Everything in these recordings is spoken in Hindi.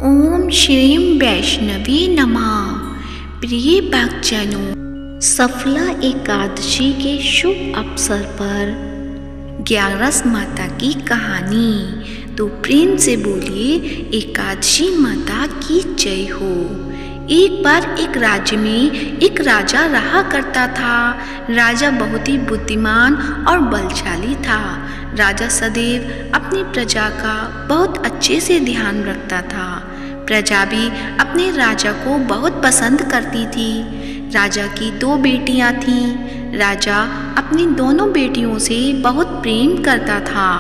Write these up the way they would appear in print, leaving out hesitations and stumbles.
ओम श्रीं वैष्णवी नमः। प्रिय भक्तजनों, सफला एकादशी के शुभ अवसर पर ग्यारस माता की कहानी। तो प्रेम से बोलिए एकादशी माता की जय हो। एक बार एक राज्य में एक राजा रहा करता था। राजा बहुत ही बुद्धिमान और बलशाली था। राजा सदैव अपनी प्रजा का बहुत अच्छे से ध्यान रखता था। प्रजा भी अपने राजा को बहुत पसंद करती थी। राजा की 2 बेटियां थीं। राजा अपनी दोनों बेटियों से बहुत प्रेम करता था।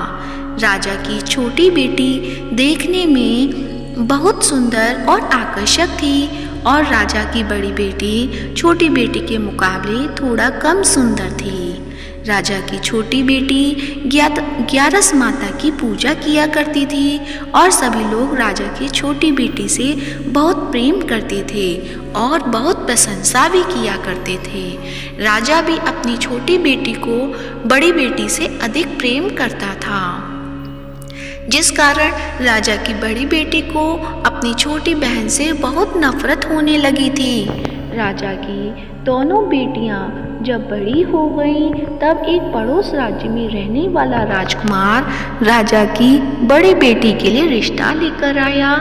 राजा की छोटी बेटी देखने में बहुत सुंदर और आकर्षक थी और राजा की बड़ी बेटी छोटी बेटी के मुकाबले थोड़ा कम सुंदर थी। राजा की छोटी बेटी ग्यारस माता की पूजा किया करती थी और सभी लोग राजा की छोटी बेटी से बहुत प्रेम करते थे और बहुत प्रशंसा भी किया करते थे। राजा भी अपनी छोटी बेटी को बड़ी बेटी से अधिक प्रेम करता था, जिस कारण राजा की बड़ी बेटी को अपनी छोटी बहन से बहुत नफरत होने लगी थी। राजा की दोनों बेटियां जब बड़ी हो गईं, तब एक पड़ोस राज्य में रहने वाला राजकुमार राजा की बड़ी बेटी के लिए रिश्ता लेकर आया।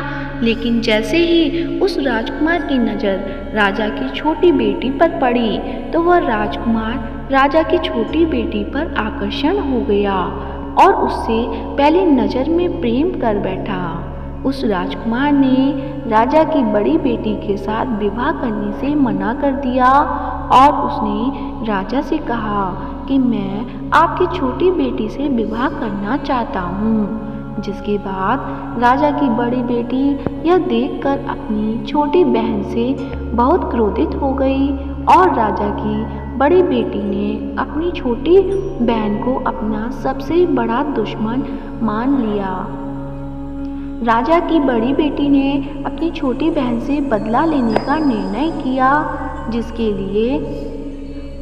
लेकिन जैसे ही उस राजकुमार की नज़र राजा की छोटी बेटी पर पड़ी, तो वह राजकुमार राजा की छोटी बेटी पर आकर्षण हो गया और उससे पहली नज़र में प्रेम कर बैठा। उस राजकुमार ने राजा की बड़ी बेटी के साथ विवाह करने से मना कर दिया और उसने राजा से कहा कि मैं आपकी छोटी बेटी से विवाह करना चाहता हूँ। जिसके बाद राजा की बड़ी बेटी यह देखकर अपनी छोटी बहन से बहुत क्रोधित हो गई और राजा की बड़ी बेटी ने अपनी छोटी बहन को अपना सबसे बड़ा दुश्मन मान लिया। राजा की बड़ी बेटी ने अपनी छोटी बहन से बदला लेने का निर्णय किया, जिसके लिए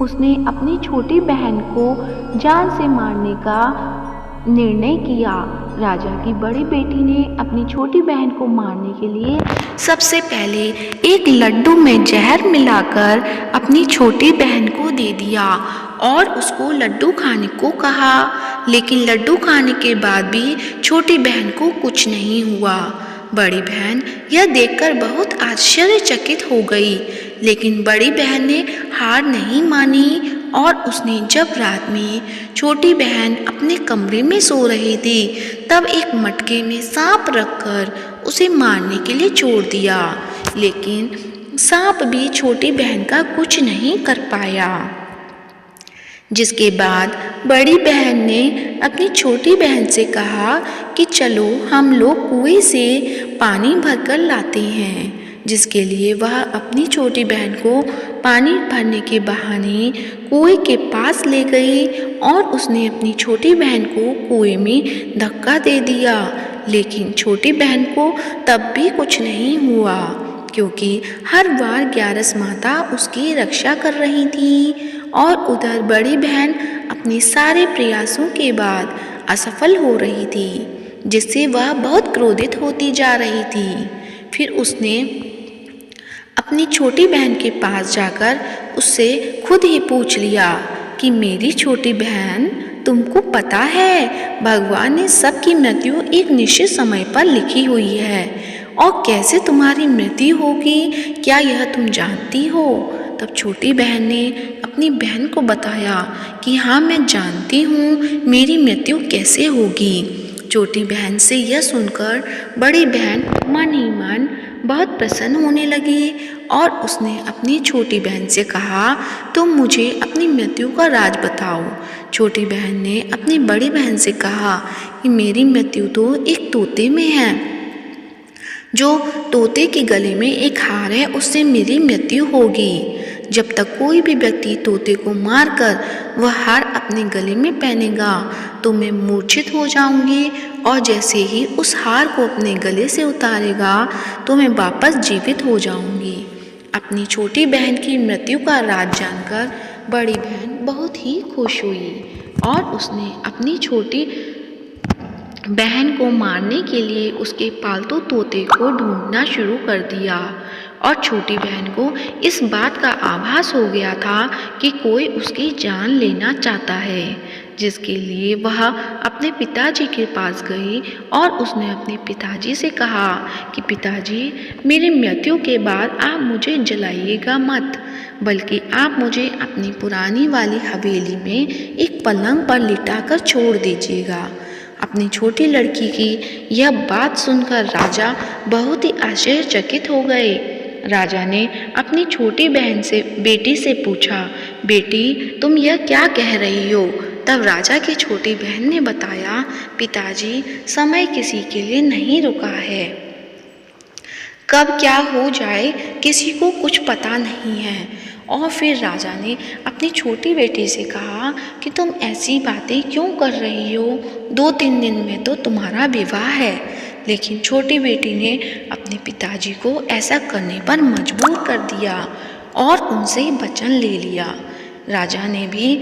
उसने अपनी छोटी बहन को जान से मारने का निर्णय किया। राजा की बड़ी बेटी ने अपनी छोटी बहन को मारने के लिए सबसे पहले एक लड्डू में जहर मिलाकर अपनी छोटी बहन को दे दिया और उसको लड्डू खाने को कहा। लेकिन लड्डू खाने के बाद भी छोटी बहन को कुछ नहीं हुआ। बड़ी बहन यह देखकर बहुत आश्चर्यचकित हो गई, लेकिन बड़ी बहन ने हार नहीं मानी और उसने जब रात में छोटी बहन अपने कमरे में सो रही थी, तब एक मटके में सांप रखकर उसे मारने के लिए छोड़ दिया। लेकिन सांप भी छोटी बहन का कुछ नहीं कर पाया। जिसके बाद बड़ी बहन ने अपनी छोटी बहन से कहा कि चलो हम लोग कुएं से पानी भरकर लाते हैं। जिसके लिए वह अपनी छोटी बहन को पानी भरने के बहाने कुएं के पास ले गई और उसने अपनी छोटी बहन को कुएं में धक्का दे दिया। लेकिन छोटी बहन को तब भी कुछ नहीं हुआ, क्योंकि हर बार ग्यारस माता उसकी रक्षा कर रही थी और उधर बड़ी बहन अपने सारे प्रयासों के बाद असफल हो रही थी, जिससे वह बहुत क्रोधित होती जा रही थी। फिर उसने अपनी छोटी बहन के पास जाकर उससे खुद ही पूछ लिया कि मेरी छोटी बहन, तुमको पता है भगवान ने सबकी मृत्यु एक निश्चित समय पर लिखी हुई है और कैसे तुम्हारी मृत्यु होगी, क्या यह तुम जानती हो? तब छोटी बहन ने अपनी बहन को बताया कि हाँ, मैं जानती हूँ मेरी मृत्यु कैसे होगी। छोटी बहन से यह सुनकर बड़ी बहन मन ही मन बहुत प्रसन्न होने लगी और उसने अपनी छोटी बहन से कहा, तुम मुझे अपनी मृत्यु का राज बताओ। छोटी बहन ने अपनी बड़ी बहन से कहा कि मेरी मृत्यु तो एक तोते में है। जो तोते के गले में एक हार है, उससे मेरी मृत्यु होगी। जब तक कोई भी व्यक्ति तोते को मारकर वह हार अपने गले में पहनेगा तो मैं मूर्छित हो जाऊंगी और जैसे ही उस हार को अपने गले से उतारेगा तो मैं वापस जीवित हो जाऊंगी। अपनी छोटी बहन की मृत्यु का राज जानकर बड़ी बहन बहुत ही खुश हुई और उसने अपनी छोटी बहन को मारने के लिए उसके पालतू तोते को ढूंढना शुरू कर दिया और छोटी बहन को इस बात का आभास हो गया था कि कोई उसकी जान लेना चाहता है, जिसके लिए वह अपने पिताजी के पास गई और उसने अपने पिताजी से कहा कि पिताजी, मेरी मृत्यु के बाद आप मुझे जलाइएगा मत, बल्कि आप मुझे अपनी पुरानी वाली हवेली में एक पलंग पर लिटाकर छोड़ दीजिएगा। अपनी छोटी लड़की की यह बात सुनकर राजा बहुत ही आश्चर्यचकित हो गए। राजा ने अपनी छोटी बहन से बेटी से पूछा, बेटी, तुम यह क्या कह रही हो? तब राजा की छोटी बहन ने बताया, पिताजी, समय किसी के लिए नहीं रुका है, कब क्या हो जाए किसी को कुछ पता नहीं है। और फिर राजा ने अपनी छोटी बेटी से कहा कि तुम ऐसी बातें क्यों कर रही हो? 2-3 दिन में तो तुम्हारा विवाह है। लेकिन छोटी बेटी ने अपने पिताजी को ऐसा करने पर मजबूर कर दिया और उनसे वचन ले लिया। राजा ने भी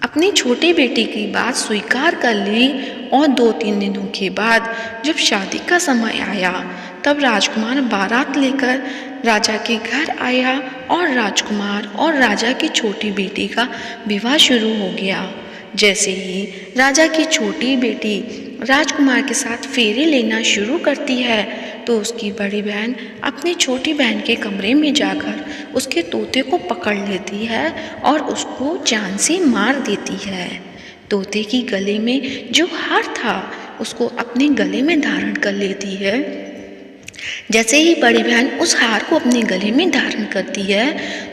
अपनी छोटी बेटी की बात स्वीकार कर ली और 2-3 दिनों के बाद जब शादी का समय आया तब राजकुमार बारात लेकर राजा के घर आया और राजकुमार और राजा की छोटी बेटी का विवाह शुरू हो गया। जैसे ही राजा की छोटी बेटी राजकुमार के साथ फेरे लेना शुरू करती है तो उसकी बड़ी बहन अपनी छोटी बहन के कमरे में जाकर उसके तोते को पकड़ लेती है और उसको जान से मार देती है। तोते की गले में जो हार था उसको अपने गले में धारण कर लेती है। जैसे ही बड़ी बहन उस हार को अपने गले में धारण करती है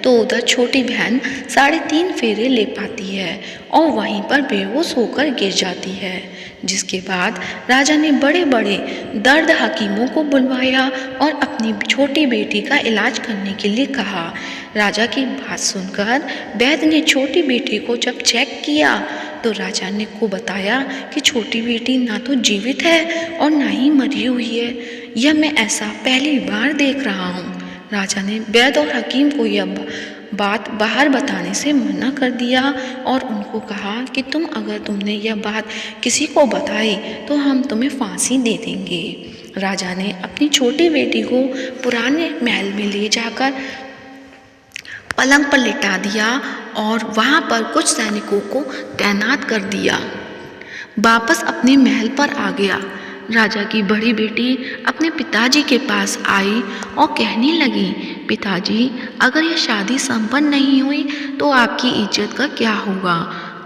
तो उधर छोटी बहन 3.5 फेरे ले पाती है और वहीं पर बेहोश होकर गिर जाती है। जिसके बाद राजा ने बड़े बड़े दर्द हकीमों को बुलवाया और अपनी छोटी बेटी का इलाज करने के लिए कहा। राजा की बात सुनकर वैद्य ने छोटी बेटी को जब चेक किया तो राजा ने को बताया कि छोटी बेटी ना तो जीवित है और ना ही मरी हुई है। यह मैं ऐसा पहली बार देख रहा हूँ। राजा ने वैद्य और हकीम को यह बात बाहर बताने से मना कर दिया और उनको कहा कि तुमने यह बात किसी को बताई तो हम तुम्हें फांसी दे देंगे। राजा ने अपनी छोटी बेटी को पुराने महल में ले जाकर पलंग पर लिटा दिया और वहाँ पर कुछ सैनिकों को तैनात कर दिया। वापस अपने महल पर आ गया। राजा की बड़ी बेटी अपने पिताजी के पास आई और कहने लगी, पिताजी, अगर यह शादी संपन्न नहीं हुई तो आपकी इज्जत का क्या होगा?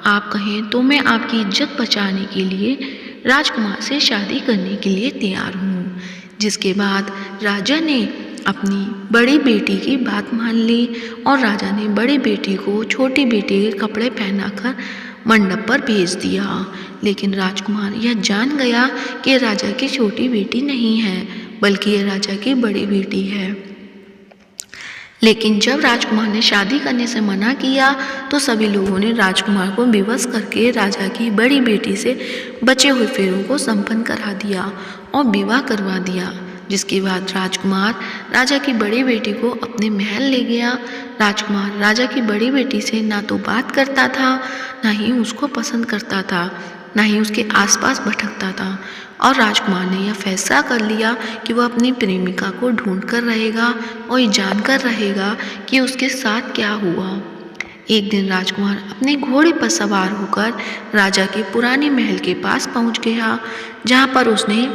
आप कहें तो मैं आपकी इज्जत बचाने के लिए राजकुमार से शादी करने के लिए तैयार हूँ। जिसके बाद राजा ने अपनी बड़ी बेटी की बात मान ली और राजा ने बड़ी बेटी को छोटी बेटी के कपड़े पहनाकर मंडप पर भेज दिया। लेकिन राजकुमार यह जान गया कि राजा की छोटी बेटी नहीं है बल्कि यह राजा की बड़ी बेटी है। लेकिन जब राजकुमार ने शादी करने से मना किया तो सभी लोगों ने राजकुमार को विवश करके राजा की बड़ी बेटी से बचे हुए फेरों को संपन्न करा दिया और विवाह करवा दिया। जिसके बाद राजकुमार राजा की बड़ी बेटी को अपने महल ले गया। राजकुमार राजा की बड़ी बेटी से ना तो बात करता था, ना ही उसको पसंद करता था, ना ही उसके आसपास भटकता था और राजकुमार ने यह फैसला कर लिया कि वह अपनी प्रेमिका को ढूंढ कर रहेगा और ये जानकर रहेगा कि उसके साथ क्या हुआ। एक दिन राजकुमार अपने घोड़े पर सवार होकर राजा के पुराने महल के पास पहुंच गया, जहां पर उसने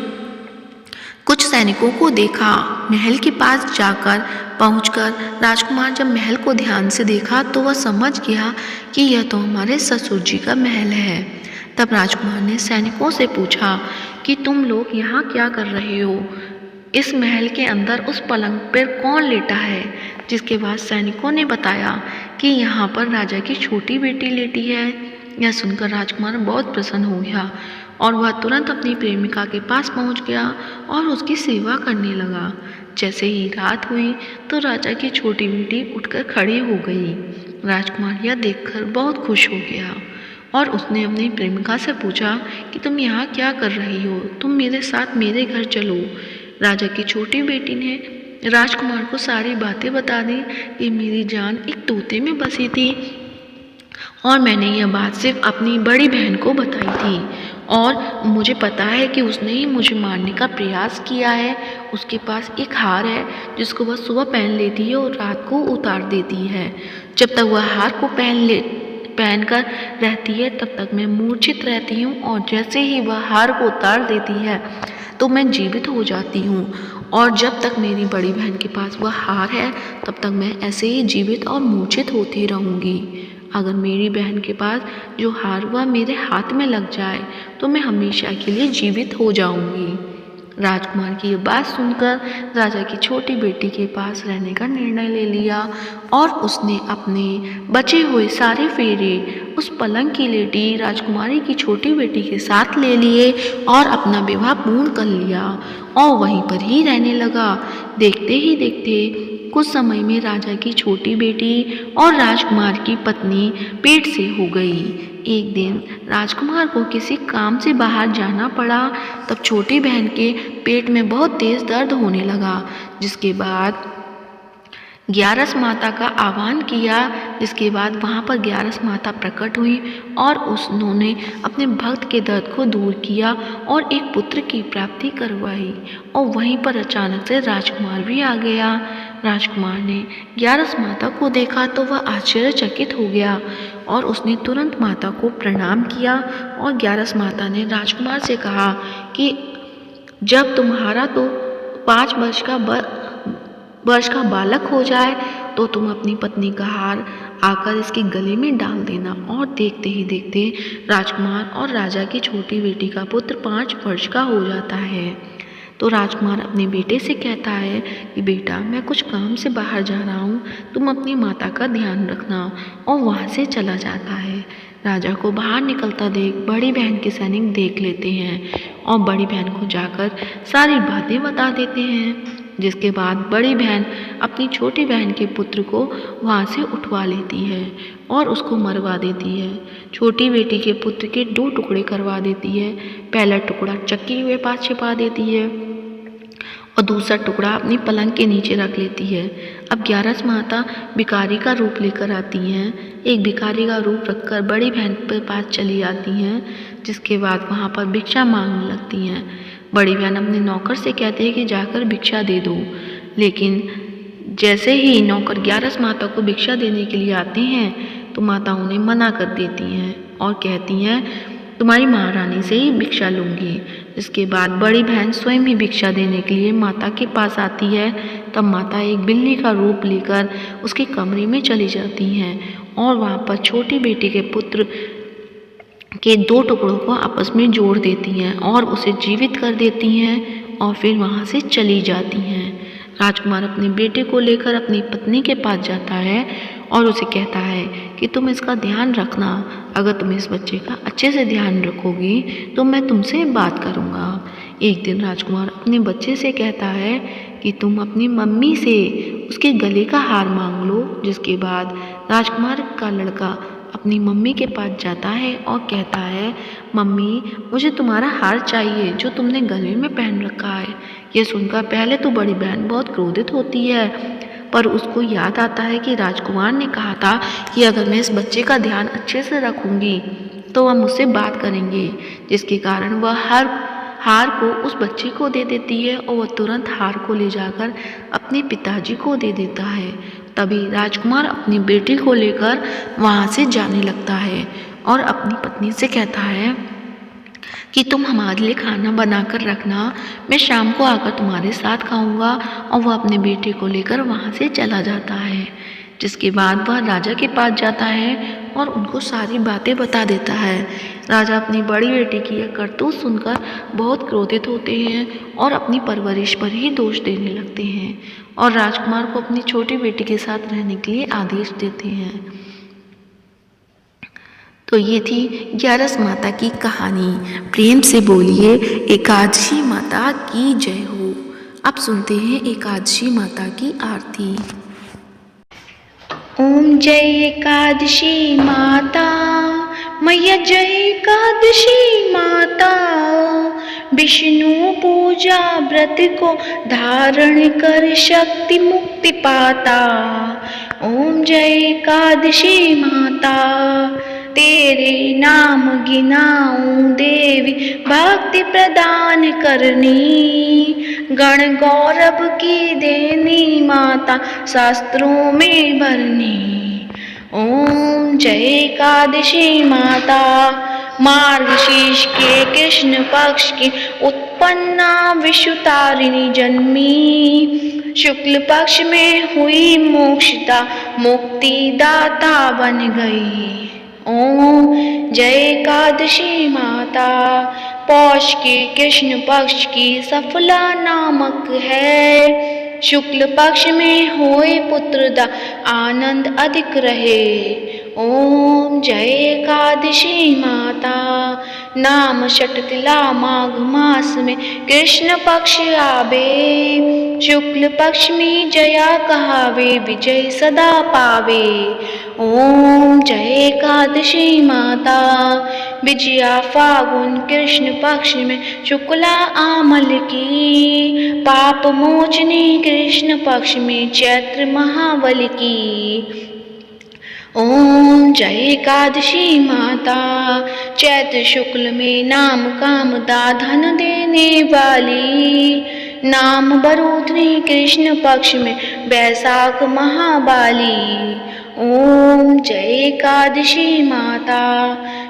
कुछ सैनिकों को देखा। महल के पास जाकर पहुंचकर राजकुमार जब महल को ध्यान से देखा तो वह समझ गया कि यह तो हमारे ससुर जी का महल है। तब राजकुमार ने सैनिकों से पूछा कि तुम लोग यहाँ क्या कर रहे हो? इस महल के अंदर उस पलंग पर कौन लेटा है? जिसके बाद सैनिकों ने बताया कि यहाँ पर राजा की छोटी बेटी लेटी है। यह सुनकर राजकुमार बहुत प्रसन्न हो गया और वह तुरंत अपनी प्रेमिका के पास पहुंच गया और उसकी सेवा करने लगा। जैसे ही रात हुई तो राजा की छोटी बेटी उठकर खड़ी हो गई। राजकुमार यह देखकर बहुत खुश हो गया और उसने अपनी प्रेमिका से पूछा कि तुम यहाँ क्या कर रही हो? तुम मेरे साथ मेरे घर चलो। राजा की छोटी बेटी ने राजकुमार को सारी बातें बता दी कि मेरी जान एक तोते में बसी थी और मैंने यह बात सिर्फ अपनी बड़ी बहन को बताई थी और मुझे पता है कि उसने ही मुझे मारने का प्रयास किया है। उसके पास एक हार है जिसको वह सुबह पहन लेती है और रात को उतार देती है। जब तक वह हार को पहनकर रहती है तब तक मैं मूर्छित रहती हूँ, और जैसे ही वह हार को उतार देती है तो मैं जीवित हो जाती हूँ। और जब तक मेरी बड़ी बहन के पास वह हार है तब तक मैं ऐसे ही जीवित और मूर्छित होती रहूँगी। अगर मेरी बहन के पास जो हार वह मेरे हाथ में लग जाए तो मैं हमेशा के लिए जीवित हो जाऊँगी। राजकुमार की ये बात सुनकर राजा की छोटी बेटी के पास रहने का निर्णय ले लिया, और उसने अपने बचे हुए सारे फेरे उस पलंग की लेटी राजकुमारी की छोटी बेटी के साथ ले लिए और अपना विवाह पूर्ण कर लिया और वहीं पर ही रहने लगा। देखते ही देखते कुछ समय में राजा की छोटी बेटी और राजकुमार की पत्नी पेट से हो गई। एक दिन राजकुमार को किसी काम से बाहर जाना पड़ा। तब छोटी बहन के पेट में बहुत तेज़ दर्द होने लगा, जिसके बाद ग्यारस माता का आह्वान किया। जिसके बाद वहाँ पर ग्यारस माता प्रकट हुई और उन्होंने अपने भक्त के दर्द को दूर किया और एक पुत्र की प्राप्ति करवाई। और वहीं पर अचानक से राजकुमार भी आ गया। राजकुमार ने ग्यारस माता को देखा तो वह आश्चर्यचकित हो गया और उसने तुरंत माता को प्रणाम किया। और ग्यारस माता ने राजकुमार से कहा कि जब तुम्हारा तो 5 वर्ष का बालक हो जाए तो तुम अपनी पत्नी का हार आकर इसके गले में डाल देना। और देखते ही देखते राजकुमार और राजा की छोटी बेटी का पुत्र 5 वर्ष का हो जाता है। तो राजकुमार अपने बेटे से कहता है कि बेटा, मैं कुछ काम से बाहर जा रहा हूँ, तुम अपनी माता का ध्यान रखना। और वहाँ से चला जाता है। राजा को बाहर निकलता देख बड़ी बहन के सैनिक देख लेते हैं और बड़ी बहन को जाकर सारी बातें बता देते हैं। जिसके बाद बड़ी बहन अपनी छोटी बहन के पुत्र को वहाँ से उठवा लेती है और उसको मरवा देती है। छोटी बेटी के पुत्र के 2 टुकड़े करवा देती है। पहला टुकड़ा चक्की के पास छिपा देती है और दूसरा टुकड़ा अपनी पलंग के नीचे रख लेती है। अब ग्यारस माता भिखारी का रूप लेकर आती हैं। एक भिखारी का रूप रखकर बड़ी बहन के पास चली आती हैं। जिसके बाद वहाँ पर भिक्षा मांगने लगती हैं। बड़ी बहन अपने नौकर से कहती है कि जाकर भिक्षा दे दो, लेकिन जैसे ही नौकर ग्यारस माता को भिक्षा देने के लिए आते हैं तो माता उन्हें मना कर देती हैं और कहती हैं तुम्हारी महारानी से ही भिक्षा लूँगी। इसके बाद बड़ी बहन स्वयं ही भिक्षा देने के लिए माता के पास आती है। तब माता एक बिल्ली का रूप लेकर उसके कमरे में चली जाती हैं और वहाँ पर छोटी बेटी के पुत्र के 2 टुकड़ों को आपस में जोड़ देती हैं और उसे जीवित कर देती हैं और फिर वहाँ से चली जाती हैं। राजकुमार अपने बेटे को लेकर अपनी पत्नी के पास जाता है और उसे कहता है कि तुम इसका ध्यान रखना। अगर तुम इस बच्चे का अच्छे से ध्यान रखोगी तो मैं तुमसे बात करूँगा। एक दिन राजकुमार अपने बच्चे से कहता है कि तुम अपनी मम्मी से उसके गले का हार मांग लो। जिसके बाद राजकुमार का लड़का अपनी मम्मी के पास जाता है और कहता है मम्मी, मुझे तुम्हारा हार चाहिए जो तुमने गले में पहन रखा है। ये सुनकर पहले तो बड़ी बहन बहुत क्रोधित होती है, पर उसको याद आता है कि राजकुमार ने कहा था कि अगर मैं इस बच्चे का ध्यान अच्छे से रखूँगी तो वह मुझसे बात करेंगे। जिसके कारण वह हार को उस बच्चे को दे देती है और वह तुरंत हार को ले जाकर अपने पिताजी को दे देता है। तभी राजकुमार अपनी बेटी को लेकर वहाँ से जाने लगता है और अपनी पत्नी से कहता है कि तुम हमारे लिए खाना बनाकर रखना, मैं शाम को आकर तुम्हारे साथ खाऊंगा। और वह अपने बेटे को लेकर वहाँ से चला जाता है। जिसके बाद वह राजा के पास जाता है और उनको सारी बातें बता देता है। राजा अपनी बड़ी बेटी की यह करतूत सुनकर बहुत क्रोधित होते हैं और अपनी परवरिश पर ही दोष देने लगते हैं और राजकुमार को अपनी छोटी बेटी के साथ रहने के लिए आदेश देते हैं। तो ये थी ग्यारस माता की कहानी। प्रेम से बोलिए एकादशी माता की जय हो। अब सुनते हैं एकादशी माता की आरती। ओम जय एकादशी माता, मैया जय एकादशी माता। विष्णु पूजा व्रत को धारण कर शक्ति मुक्ति पाता। ओम जय एकादशी माता। तेरे नाम गिनाऊं देवी भक्ति प्रदान करनी। गण गौरव की देनी माता शास्त्रों में भरनी। ओम जय एकादशी माता मार्गशीर्ष के कृष्ण पक्ष की उत्पन्ना विश्वतारिणी जन्मी। शुक्ल पक्ष में हुई मोक्षदा मुक्ति दाता बन गई। ओम जय एकादशी माता पौष के कृष्ण पक्ष की सफला नामक है। शुक्ल पक्ष में होए पुत्रदा आनंद अधिक रहे। ओम जय एकादशी माता नाम षटतिला माघ मास में कृष्ण पक्ष आवे। शुक्ल पक्ष में जया कहावे विजय सदा पावे। ओम जय एकादशी माता विजया फागुन कृष्ण पक्ष में शुक्ला आमल की। पाप मोचनी कृष्ण पक्ष में चैत्र महाबल की। ओम जय एकादशी माता चैत्र शुक्ल में नाम काम दा धन देने वाली। नाम बरूधनी कृष्ण पक्ष में बैसाख महाबाली। ओम जय एकादशी माता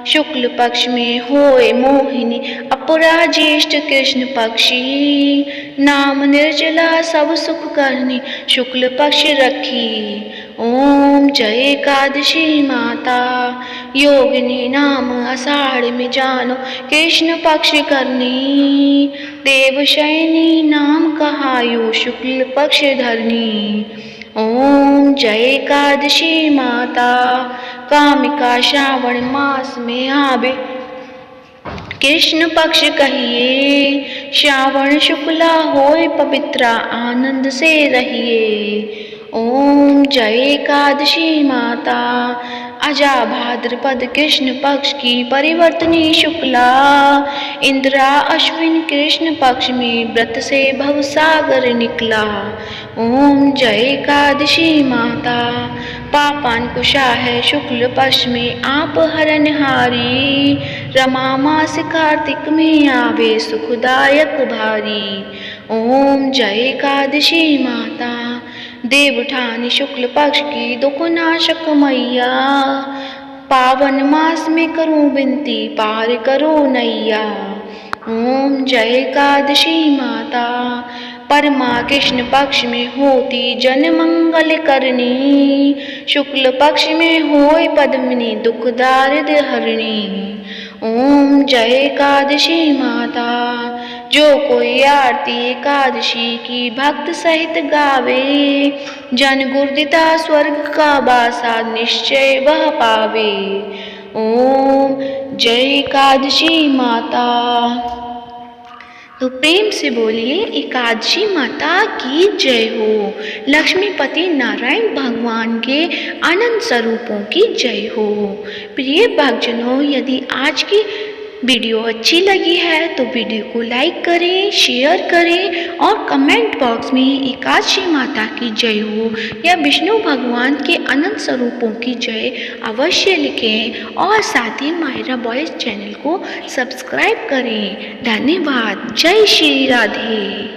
शुक्ल पक्ष में होए मोहिनी अपरा ज्येष्ठ कृष्ण पक्षी। नाम निर्जला सब सुख करनी शुक्ल पक्ष रखी। ओम जय एकादशी माता योगिनी नाम आषाढ़ में जानो कृष्ण पक्ष करनी। देवशयनी नाम कहायो शुक्ल पक्ष धरनी। ओम जय एकादशी माता कामिका श्रावण मास में आवे कृष्ण पक्ष कहिए। श्रावण शुक्ला होए पवित्रा आनंद से रहिए। ओम जय एकादशी माता अजा भाद्रपद कृष्ण पक्ष की परिवर्तनी शुक्ला। इंद्रा अश्विन कृष्ण पक्ष में व्रत से भवसागर निकला। ओम जय एकादशी माता पापांकुशा है शुक्ल पक्ष में आप हरनहारी। रमा मास कार्तिक में आवे सुखदायक भारी। ओम जय एकादशी माता देवठानी शुक्ल पक्ष की दुख नाशक मैया। पावन मास में करूं विनती पार करो नैया। ओम जय एकादशी माता परमा कृष्ण पक्ष में होती जन मंगल करनी। शुक्ल पक्ष में होए पद्मिनी दुख दारिद्र हरणी। ओम जय एकादशी माता जो कोई आरती एकादशी की भक्त सहित गावे। जन गुरुदिता स्वर्ग का बासा निश्चय वह पावे। ओम जय एकादशी माता। तो प्रेम से बोलिए एकादशी माता की जय हो। लक्ष्मीपति नारायण भगवान के अनंत स्वरूपों की जय हो। प्रिय भक्तजनों यदि आज की वीडियो अच्छी लगी है तो वीडियो को लाइक करें, शेयर करें और कमेंट बॉक्स में एकादशी माता की जय हो या विष्णु भगवान के अनंत स्वरूपों की जय अवश्य लिखें और साथ ही मायरा बॉयज चैनल को सब्सक्राइब करें। धन्यवाद। जय श्री राधे।